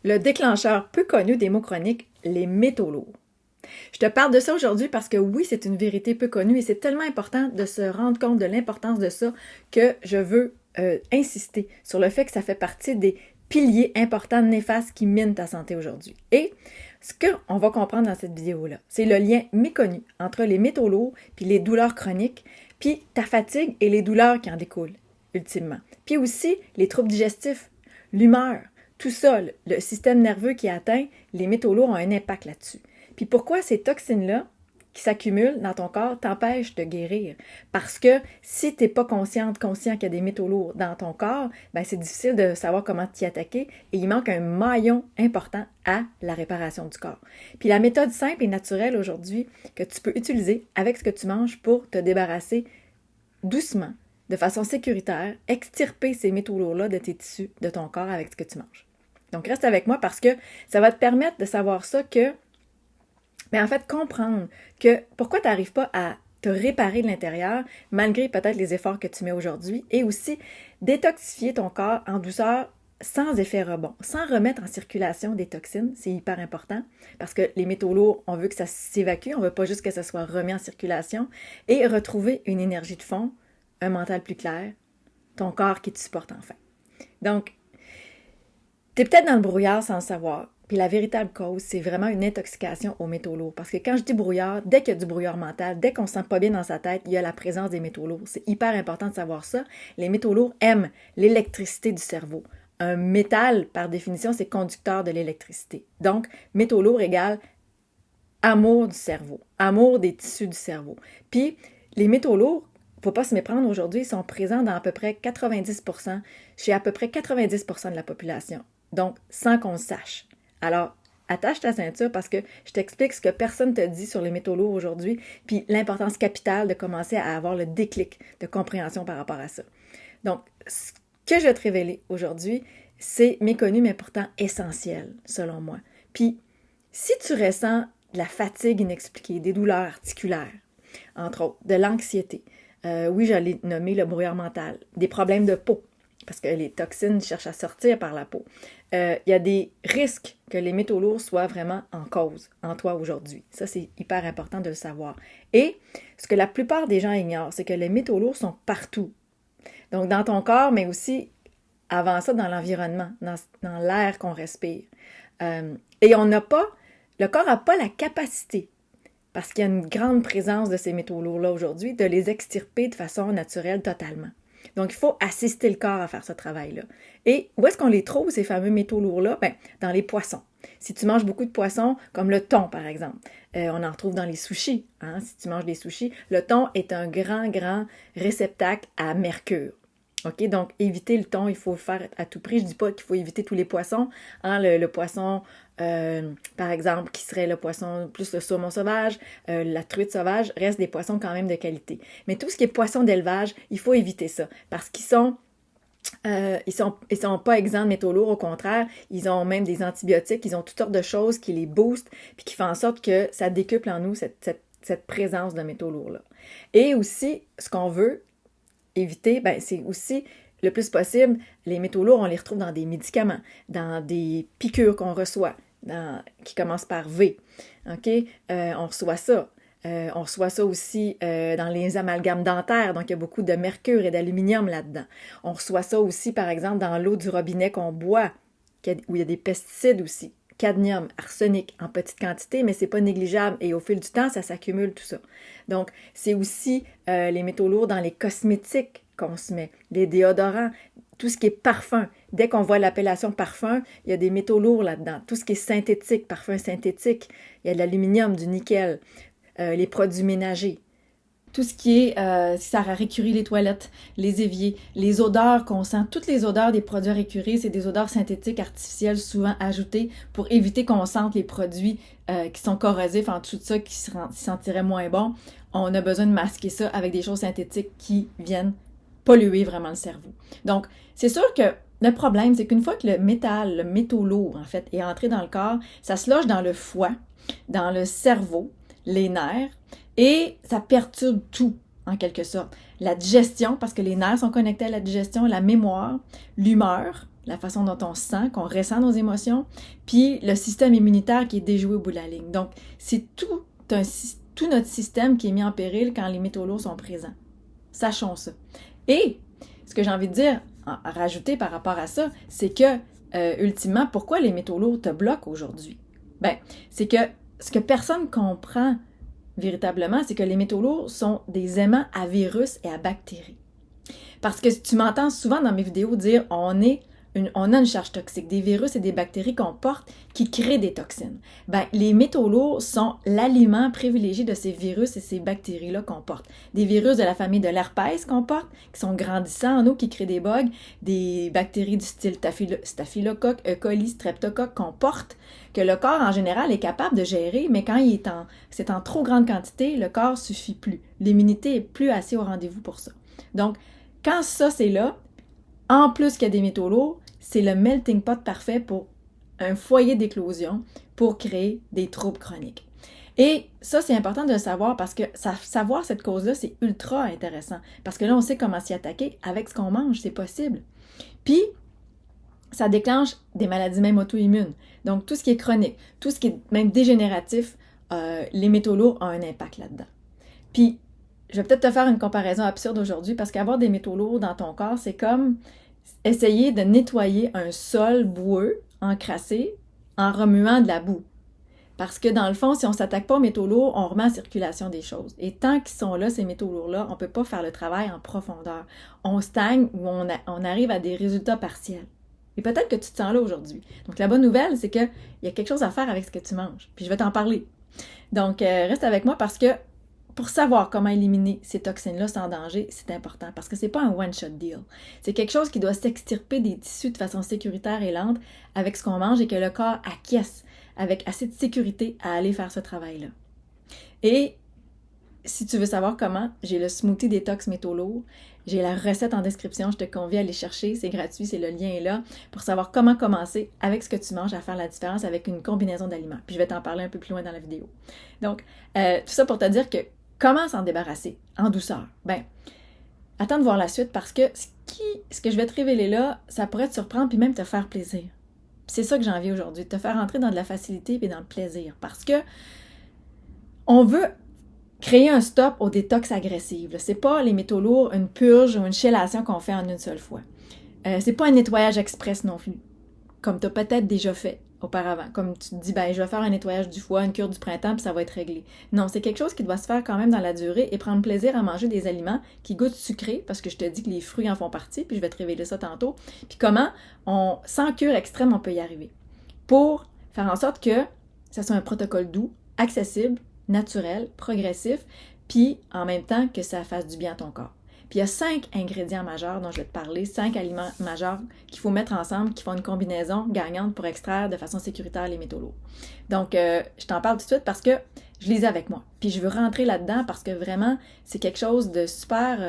Le déclencheur peu connu des maux chroniques, les métaux lourds. Je te parle de ça aujourd'hui parce que oui, c'est une vérité peu connue et c'est tellement important de se rendre compte de l'importance de ça que je veux insister sur le fait que ça fait partie des piliers importants néfastes qui minent ta santé aujourd'hui. Et ce qu'on va comprendre dans cette vidéo-là, c'est le lien méconnu entre les métaux lourds puis les douleurs chroniques, puis ta fatigue et les douleurs qui en découlent, ultimement. Puis aussi les troubles digestifs, l'humeur, tout ça, le système nerveux qui est atteint, les métaux lourds ont un impact là-dessus. Puis pourquoi ces toxines-là qui s'accumulent dans ton corps t'empêchent de guérir? Parce que si tu n'es pas conscient qu'il y a des métaux lourds dans ton corps, ben c'est difficile de savoir comment t'y attaquer et il manque un maillon important à la réparation du corps. Puis la méthode simple et naturelle aujourd'hui que tu peux utiliser avec ce que tu manges pour te débarrasser doucement, de façon sécuritaire, extirper ces métaux lourds-là de tes tissus, de ton corps avec ce que tu manges. Donc reste avec moi parce que ça va te permettre de savoir ça que mais en fait, comprendre que pourquoi tu n'arrives pas à te réparer de l'intérieur, malgré peut-être les efforts que tu mets aujourd'hui, et aussi détoxifier ton corps en douceur sans effet rebond, sans remettre en circulation des toxines, c'est hyper important, parce que les métaux lourds, on veut que ça s'évacue, on ne veut pas juste que ça soit remis en circulation, et retrouver une énergie de fond, un mental plus clair, ton corps qui te supporte enfin. Donc, tu es peut-être dans le brouillard sans le savoir. Puis la véritable cause, c'est vraiment une intoxication aux métaux lourds. Parce que quand je dis brouillard, dès qu'il y a du brouillard mental, dès qu'on ne se sent pas bien dans sa tête, il y a la présence des métaux lourds. C'est hyper important de savoir ça. Les métaux lourds aiment l'électricité du cerveau. Un métal, par définition, c'est conducteur de l'électricité. Donc, métaux lourds égale amour du cerveau, amour des tissus du cerveau. Puis, les métaux lourds, il ne faut pas se méprendre aujourd'hui, ils sont présents dans à peu près 90%, chez à peu près 90% de la population. Donc, sans qu'on le sache. Alors, attache ta ceinture parce que je t'explique ce que personne ne te dit sur les métaux lourds aujourd'hui, puis l'importance capitale de commencer à avoir le déclic de compréhension par rapport à ça. Donc, ce que je vais te révéler aujourd'hui, c'est méconnu mais pourtant essentiel, selon moi. Puis, si tu ressens de la fatigue inexpliquée, des douleurs articulaires, entre autres, de l'anxiété, oui, j'allais nommer le brouillard mental, des problèmes de peau, parce que les toxines cherchent à sortir par la peau. Il y a des risques que les métaux lourds soient vraiment en cause en toi aujourd'hui. Ça, c'est hyper important de le savoir. Et ce que la plupart des gens ignorent, c'est que les métaux lourds sont partout. Donc, dans ton corps, mais aussi avant ça, dans l'environnement, dans l'air qu'on respire. Et le corps n'a pas la capacité, parce qu'il y a une grande présence de ces métaux lourds-là aujourd'hui, de les extirper de façon naturelle totalement. Donc, il faut assister le corps à faire ce travail-là. Et où est-ce qu'on les trouve, ces fameux métaux lourds-là? Bien, dans les poissons. Si tu manges beaucoup de poissons, comme le thon, par exemple, on en retrouve dans les sushis. Hein? Si tu manges des sushis, le thon est un grand réceptacle à mercure. OK? Donc, éviter le thon, il faut le faire à tout prix. Je ne dis pas qu'il faut éviter tous les poissons. Hein? Le poisson, par exemple, qui serait le poisson plus le saumon sauvage, la truite sauvage, reste des poissons quand même de qualité. Mais tout ce qui est poisson d'élevage, il faut éviter ça parce qu'ils sont pas exempts de métaux lourds, au contraire, ils ont même des antibiotiques, ils ont toutes sortes de choses qui les boostent puis qui font en sorte que ça décuple en nous cette présence de métaux lourds-là. Et aussi, ce qu'on veut éviter, ben, c'est aussi le plus possible, les métaux lourds, on les retrouve dans des médicaments, dans des piqûres qu'on reçoit, qui commencent par V. OK? On reçoit ça. On reçoit ça aussi dans les amalgames dentaires, donc il y a beaucoup de mercure et d'aluminium là-dedans. On reçoit ça aussi, par exemple, dans l'eau du robinet qu'on boit, où il y a des pesticides aussi. Cadmium, arsenic en petite quantité, mais c'est pas négligeable et au fil du temps, ça s'accumule tout ça. Donc, c'est aussi les métaux lourds dans les cosmétiques qu'on se met, les déodorants, tout ce qui est parfum. Dès qu'on voit l'appellation parfum, il y a des métaux lourds là-dedans. Tout ce qui est synthétique, parfum synthétique, il y a de l'aluminium, du nickel, les produits ménagers. Tout ce qui est qui sert à récurer les toilettes, les éviers, les odeurs qu'on sent, toutes les odeurs des produits à récurer, c'est des odeurs synthétiques artificielles souvent ajoutées pour éviter qu'on sente les produits qui sont corrosifs en dessous de ça, qui sentiraient moins bon. On a besoin de masquer ça avec des choses synthétiques qui viennent polluer vraiment le cerveau. Donc, c'est sûr que le problème, c'est qu'une fois que le métaux lourd, en fait, est entré dans le corps, ça se loge dans le foie, dans le cerveau, les nerfs, et ça perturbe tout, en quelque sorte. La digestion, parce que les nerfs sont connectés à la digestion, la mémoire, l'humeur la façon dont on se sent, qu'on ressent nos émotions, puis le système immunitaire qui est déjoué au bout de la ligne. Donc, c'est tout notre système qui est mis en péril quand les métaux lourds sont présents. Sachons ça. Et ce que j'ai envie de dire, à rajouter par rapport à ça, c'est que, ultimement, pourquoi les métaux lourds te bloquent aujourd'hui? Ben, c'est que ce que personne comprend véritablement, c'est que les métaux lourds sont des aimants à virus et à bactéries. Parce que tu m'entends souvent dans mes vidéos dire on a une charge toxique, des virus et des bactéries qu'on porte qui créent des toxines. Ben, les métaux lourds sont l'aliment privilégié de ces virus et ces bactéries-là qu'on porte. Des virus de la famille de l'herpès qu'on porte, qui sont grandissants en nous, qui créent des bugs, des bactéries du style staphylocoque, E. coli, streptocoque qu'on porte, que le corps en général est capable de gérer, mais quand c'est en trop grande quantité, le corps suffit plus. L'immunité est plus assez au rendez-vous pour ça. Donc, quand ça c'est là, en plus qu'il y a des métaux lourds, c'est le melting pot parfait pour un foyer d'éclosion pour créer des troubles chroniques. Et ça, c'est important de le savoir parce que savoir cette cause-là, c'est ultra intéressant. Parce que là, on sait comment s'y attaquer avec ce qu'on mange, c'est possible. Puis, ça déclenche des maladies même auto-immunes. Donc, tout ce qui est chronique, tout ce qui est même dégénératif, les métaux lourds ont un impact là-dedans. Puis, je vais peut-être te faire une comparaison absurde aujourd'hui parce qu'avoir des métaux lourds dans ton corps, c'est comme essayer de nettoyer un sol boueux, encrassé, en remuant de la boue. Parce que dans le fond, si on ne s'attaque pas aux métaux lourds, on remet en circulation des choses. Et tant qu'ils sont là, ces métaux lourds-là, on ne peut pas faire le travail en profondeur. On stagne ou on arrive à des résultats partiels. Et peut-être que tu te sens là aujourd'hui. Donc la bonne nouvelle, c'est qu'il y a quelque chose à faire avec ce que tu manges. Puis je vais t'en parler. Donc reste avec moi parce que pour savoir comment éliminer ces toxines-là sans danger, c'est important parce que c'est pas un one-shot deal. C'est quelque chose qui doit s'extirper des tissus de façon sécuritaire et lente avec ce qu'on mange et que le corps acquiesce avec assez de sécurité à aller faire ce travail-là. Et si tu veux savoir comment, j'ai le smoothie détox métaux lourds. J'ai la recette en description, je te convie à aller chercher, c'est gratuit, le lien est là, pour savoir comment commencer avec ce que tu manges à faire la différence avec une combinaison d'aliments. Puis je vais t'en parler un peu plus loin dans la vidéo. Donc, tout ça pour te dire que comment s'en débarrasser en douceur? Ben, attends de voir la suite parce que ce que je vais te révéler là, ça pourrait te surprendre puis même te faire plaisir. C'est ça que j'ai envie aujourd'hui, de te faire entrer dans de la facilité et dans le plaisir. Parce que on veut créer un stop aux détox agressives. C'est pas les métaux lourds, une purge ou une chélation qu'on fait en une seule fois. C'est pas un nettoyage express non plus, comme tu as peut-être déjà fait auparavant. Comme tu te dis, ben je vais faire un nettoyage du foie, une cure du printemps, puis ça va être réglé. Non, c'est quelque chose qui doit se faire quand même dans la durée et prendre plaisir à manger des aliments qui goûtent sucré, parce que je te dis que les fruits en font partie, puis je vais te révéler ça tantôt. Puis comment, sans cure extrême, on peut y arriver. Pour faire en sorte que ça soit un protocole doux, accessible, naturel, progressif, puis en même temps que ça fasse du bien à ton corps. Puis il y a 5 ingrédients majeurs dont je vais te parler, 5 aliments majeurs qu'il faut mettre ensemble, qui font une combinaison gagnante pour extraire de façon sécuritaire les métaux lourds. Donc, je t'en parle tout de suite parce que je les ai avec moi. Puis je veux rentrer là-dedans parce que vraiment, c'est quelque chose de super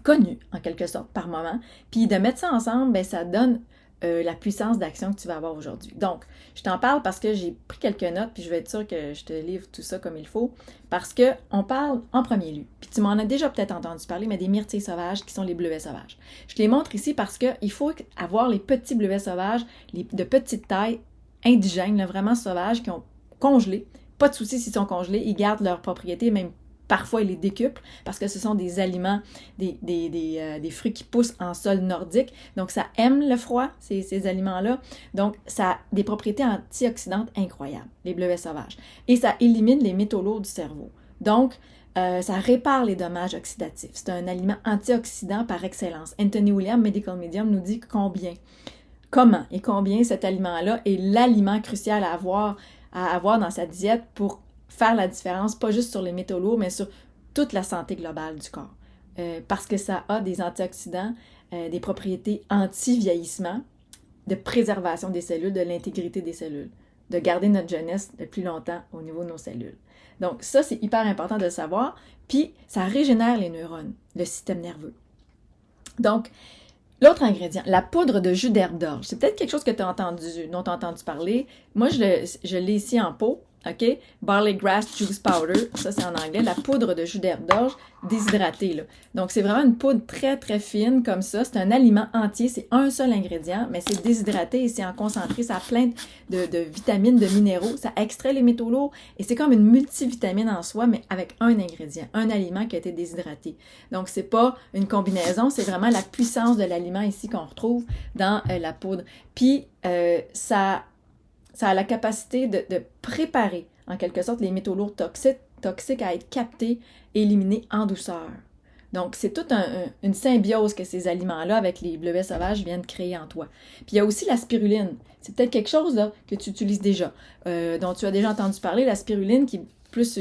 connu, en quelque sorte, par moment. Puis de mettre ça ensemble, ben ça donne la puissance d'action que tu vas avoir aujourd'hui. Donc, je t'en parle parce que j'ai pris quelques notes, puis je vais être sûre que je te livre tout ça comme il faut, parce qu'on parle en premier lieu. Puis tu m'en as déjà peut-être entendu parler, mais des myrtilles sauvages qui sont les bleuets sauvages. Je te les montre ici parce qu'il faut avoir les petits bleuets sauvages, de petite taille, indigènes, là, vraiment sauvages, qui ont congelé. Pas de souci s'ils sont congelés, ils gardent leurs propriétés, même parfois, ils les décuplent parce que ce sont des aliments, des fruits qui poussent en sol nordique. Donc, ça aime le froid, ces aliments-là. Donc, ça a des propriétés antioxydantes incroyables, les bleuets sauvages. Et ça élimine les métaux lourds du cerveau. Donc, ça répare les dommages oxydatifs. C'est un aliment antioxydant par excellence. Anthony Williams, Medical Medium, nous dit comment et combien cet aliment-là est l'aliment crucial à avoir dans sa diète pour faire la différence, pas juste sur les métaux lourds, mais sur toute la santé globale du corps. Parce que ça a des antioxydants, des propriétés anti-vieillissement, de préservation des cellules, de l'intégrité des cellules, de garder notre jeunesse le plus longtemps au niveau de nos cellules. Donc ça, c'est hyper important de le savoir. Puis, ça régénère les neurones, le système nerveux. Donc, l'autre ingrédient, la poudre de jus d'herbe d'orge. C'est peut-être quelque chose que dont tu as entendu parler. Moi, je l'ai ici en pot. OK? Barley Grass Juice Powder, ça c'est en anglais, la poudre de jus d'herbe d'orge déshydratée, là. Donc, c'est vraiment une poudre très, très fine comme ça. C'est un aliment entier, c'est un seul ingrédient, mais c'est déshydraté et c'est en concentré. Ça a plein de vitamines, de minéraux. Ça extrait les métaux lourds et c'est comme une multivitamine en soi, mais avec un ingrédient, un aliment qui a été déshydraté. Donc, c'est pas une combinaison, c'est vraiment la puissance de l'aliment ici qu'on retrouve dans la poudre. Puis, ça a la capacité de préparer, en quelque sorte, les métaux lourds toxiques à être captés et éliminés en douceur. Donc, c'est toute une symbiose que ces aliments-là, avec les bleuets sauvages, viennent créer en toi. Puis, il y a aussi la spiruline. C'est peut-être quelque chose là, que tu utilises déjà, dont tu as déjà entendu parler, la spiruline, qui est plus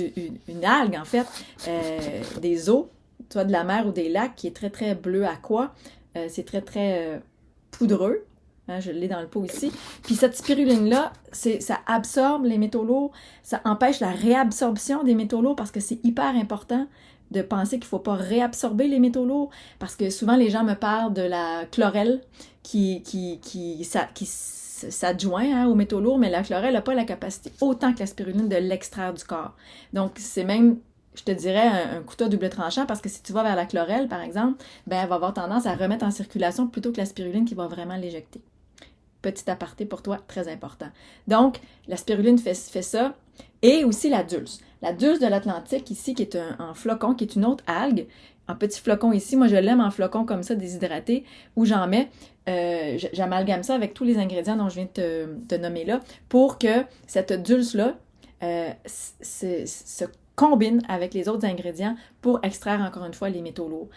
une algue, en fait, des eaux, soit de la mer ou des lacs, qui est très, très bleu aqua. C'est très, très poudreux. Hein, je l'ai dans le pot ici. Puis cette spiruline-là, ça absorbe les métaux lourds, ça empêche la réabsorption des métaux lourds parce que c'est hyper important de penser qu'il ne faut pas réabsorber les métaux lourds parce que souvent les gens me parlent de la chlorelle qui s'adjoint aux métaux lourds, mais la chlorelle n'a pas la capacité autant que la spiruline de l'extraire du corps. Donc c'est même, je te dirais, un couteau à double tranchant parce que si tu vas vers la chlorelle, par exemple, ben elle va avoir tendance à remettre en circulation plutôt que la spiruline qui va vraiment l'éjecter. Petit aparté pour toi, très important. Donc, la spiruline fait ça. Et aussi la dulce. La dulce de l'Atlantique ici, qui est en flocon, qui est une autre algue, en petit flocon ici. Moi, je l'aime en flocon comme ça, déshydraté, où j'en mets, j'amalgame ça avec tous les ingrédients dont je viens de te nommer là, pour que cette dulce-là se combine avec les autres ingrédients pour extraire encore une fois les métaux lourds.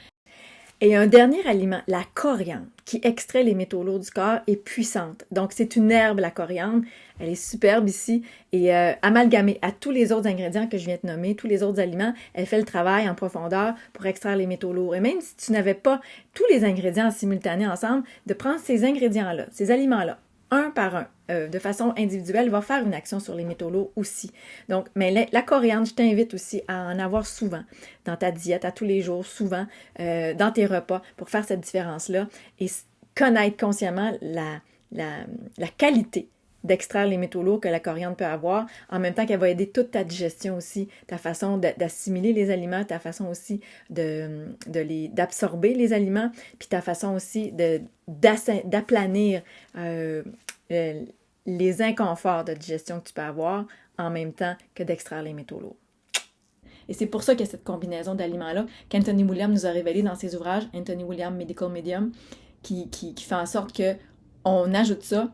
Et un dernier aliment, la coriandre, qui extrait les métaux lourds du corps, est puissante. Donc, c'est une herbe, la coriandre. Elle est superbe ici. Et amalgamée à tous les autres ingrédients que je viens de nommer, tous les autres aliments, elle fait le travail en profondeur pour extraire les métaux lourds. Et même si tu n'avais pas tous les ingrédients simultanés ensemble, de prendre ces ingrédients-là, ces aliments-là, un par un, de façon individuelle, va faire une action sur les métaux lourds aussi. Donc, mais la coriandre, je t'invite aussi à en avoir souvent dans ta diète, à tous les jours, souvent, dans tes repas, pour faire cette différence-là et connaître consciemment la qualité d'extraire les métaux lourds que la coriandre peut avoir, en même temps qu'elle va aider toute ta digestion aussi, ta façon d'assimiler les aliments, ta façon aussi d'absorber les aliments, puis ta façon aussi d'aplanir les inconforts de digestion que tu peux avoir en même temps que d'extraire les métaux lourds. Et c'est pour ça qu'il y a cette combinaison d'aliments-là qu'Anthony Williams nous a révélé dans ses ouvrages, Anthony Williams Medical Medium, qui fait en sorte qu'on ajoute ça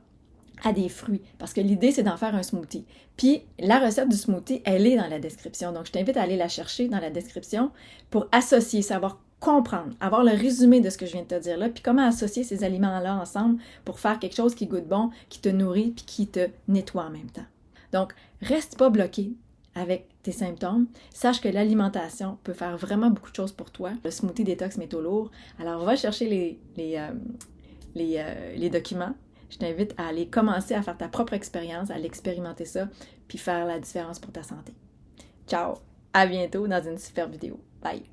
à des fruits. Parce que l'idée, c'est d'en faire un smoothie. Puis, la recette du smoothie, elle est dans la description. Donc, je t'invite à aller la chercher dans la description pour associer, savoir comprendre, avoir le résumé de ce que je viens de te dire là, puis comment associer ces aliments-là ensemble pour faire quelque chose qui goûte bon, qui te nourrit, puis qui te nettoie en même temps. Donc, reste pas bloqué avec tes symptômes. Sache que l'alimentation peut faire vraiment beaucoup de choses pour toi. Le smoothie détox métaux lourds. Alors, va chercher les documents. Je t'invite à aller commencer à faire ta propre expérience, à l'expérimenter ça, puis faire la différence pour ta santé. Ciao! À bientôt dans une super vidéo. Bye!